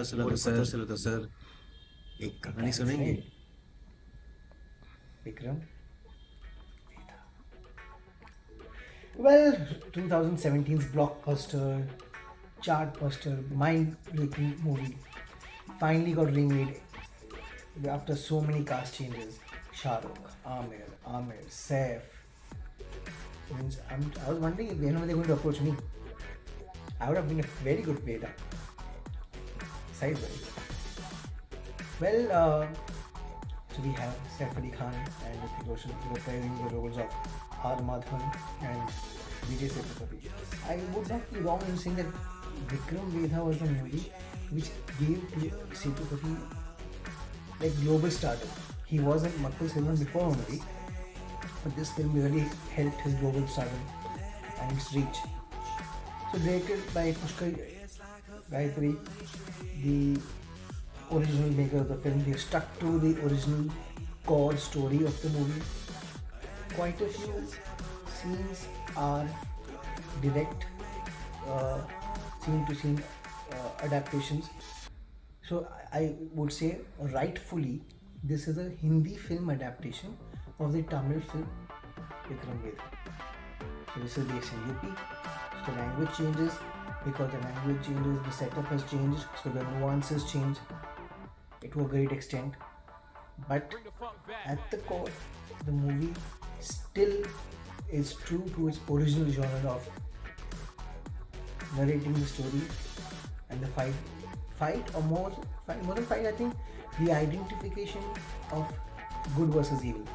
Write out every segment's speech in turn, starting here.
सुना तो सर एक कहानी That's सुनेंगे। right, Vikram. Well, 2017's blockbuster, chartbuster, mind-breaking movie finally got remade after so many cast changes. Shah Rukh, Amir, Saif. I was wondering if when were they going to approach me. I would have been a very good Vedha. Sideways. Well, so we have Saifalikhan and hrithikroshan reprising the roles of R. Madhavan and Vijay Sethupathi. I would not be wrong in saying that Vikram Vedha was the movie which gave Sethupathi like global stardom. He was in Makul Selvan before only, but this film really helped his global stardom and its reach. So directed by Pushkar Gayatri, the original maker of the film, they stuck to the original core story of the movie. Quite a few scenes are direct scene to scene adaptations. So I would say rightfully this is a Hindi film adaptation of the Tamil film Vikram Vedha. So this is based in UP. So the language changes. Because the language changes, the setup has changed, so the nuances change to a great extent. But at the core, the movie still is true to its original genre of narrating the story and the fight or more than fight, I think the identification of good versus evil.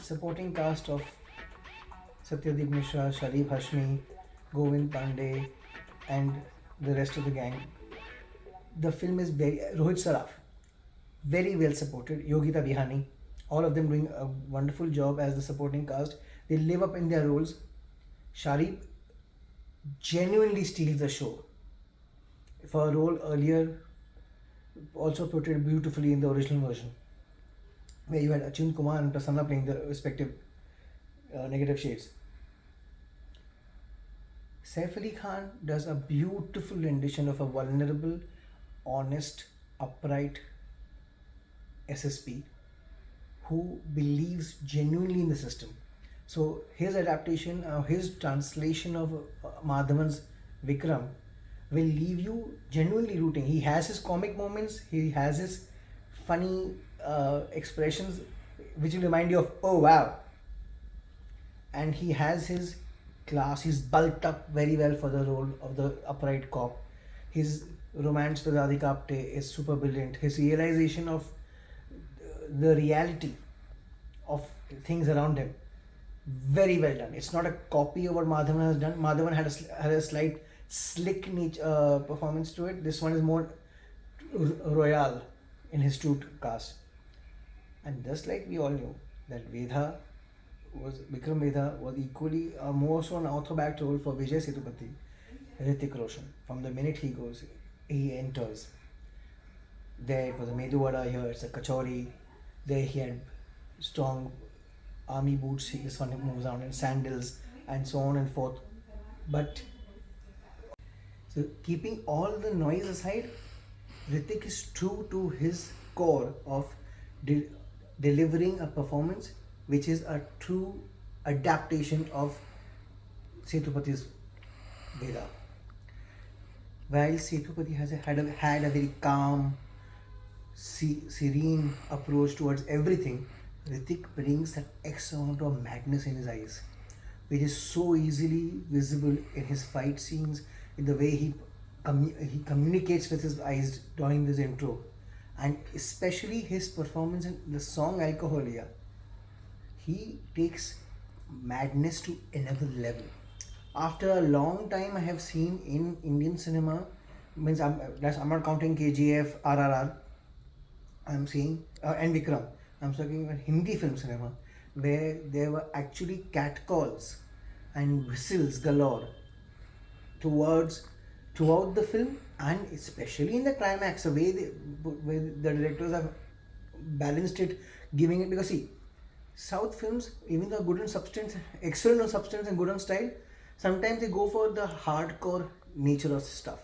Supporting cast of Satyadeep Mishra, Sharif Hashmi, Govind Pandey, and the rest of the gang. The film is very Rohit Saraf, very well supported. Yogita Bihani, all of them doing a wonderful job as the supporting cast. They live up in their roles. Sharif genuinely steals the show. For a role earlier, also portrayed beautifully in the original version, where you had Achin Kumar and Prasanna playing the respective negative shades. Saif Ali Khan does a beautiful rendition of a vulnerable, honest, upright SSP who believes genuinely in the system. So his adaptation, his translation of Madhavan's Vikram will leave you genuinely rooting. He has his comic moments, he has his funny expressions which will remind you of, oh wow. And he has his class, he's bulked up very well for the role of the upright cop. His romance with Radhikaapte is super brilliant. His realization of the reality of things around him, very well done. It's not a copy of what Madhavan has done. Madhavan had a slight slick performance to it. This one is more royal in his true cast. And just like we all knew that Vikram Vedha was equally more so an orthoback role for Vijay Sethupathi, hrithikroshan. From the minute he enters. There it was a Medu Vada, here it's a Kachori. There he had strong army boots, this one moves around in sandals and so on and forth. But so keeping all the noise aside, Hrithik is true to his core of delivering a performance which is a true adaptation of Sethupath's Vedha. While Sethupathi had a very calm, serene approach towards everything, Hrithik brings that X amount of madness in his eyes, which is so easily visible in his fight scenes, in the way he communicates with his eyes during this intro, and especially his performance in the song Alcoholia. He takes madness to another level. After a long time, I have seen in Indian cinema, means I'm not counting KGF, RRR, I'm saying, and Vikram. I'm talking about Hindi film cinema, where there were actually catcalls and whistles galore throughout the film, and especially in the climax, the way the directors have balanced it, giving it, because see, South films, even though good on substance, excellent on substance and good on style, sometimes they go for the hardcore nature of stuff.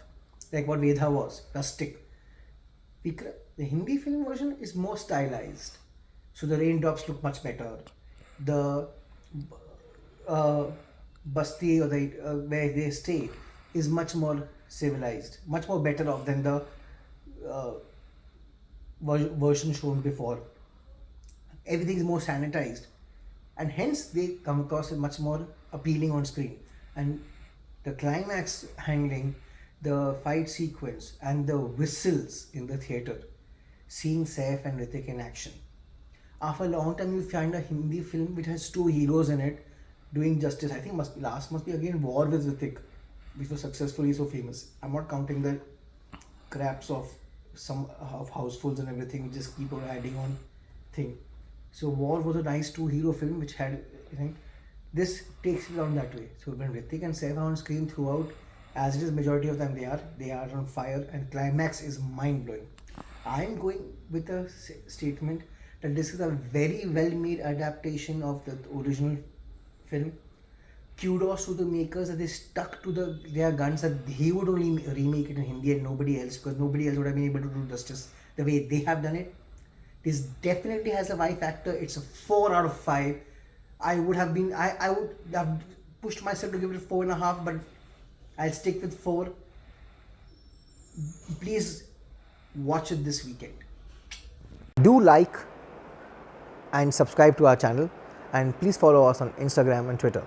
like what Vedha was, rustic. The Hindi film version is more stylized, so the raindrops look much better. The uh, basti or the where they stay is much more civilized, much more better off than the uh, version shown before. Everything is more sanitized, and hence they come across as much more appealing on screen. And the climax handling, the fight sequence, and the whistles in the theater, seeing Saif and Hrithik in action. After a long time, you find a Hindi film which has two heroes in it doing justice. I think must be again War with Hrithik, which was successfully so famous. I'm not counting the craps of some of housefuls and everything. We just keep on adding on thing. So War was a nice two hero film which had, I think, this takes it on that way. So when Hrithik and Saif are on screen throughout, as it is majority of them they are on fire, and climax is mind blowing. I am going with a statement that this is a very well made adaptation of the original film. Kudos to the makers that they stuck to their guns, that they would only remake it in Hindi and nobody else, because nobody else would have been able to do justice the way they have done it. This definitely has a Y factor. It's a 4 out of 5. I would have pushed myself to give it a 4.5, but I'll stick with 4. Please watch it this weekend. Do like and subscribe to our channel, and please follow us on Instagram and Twitter.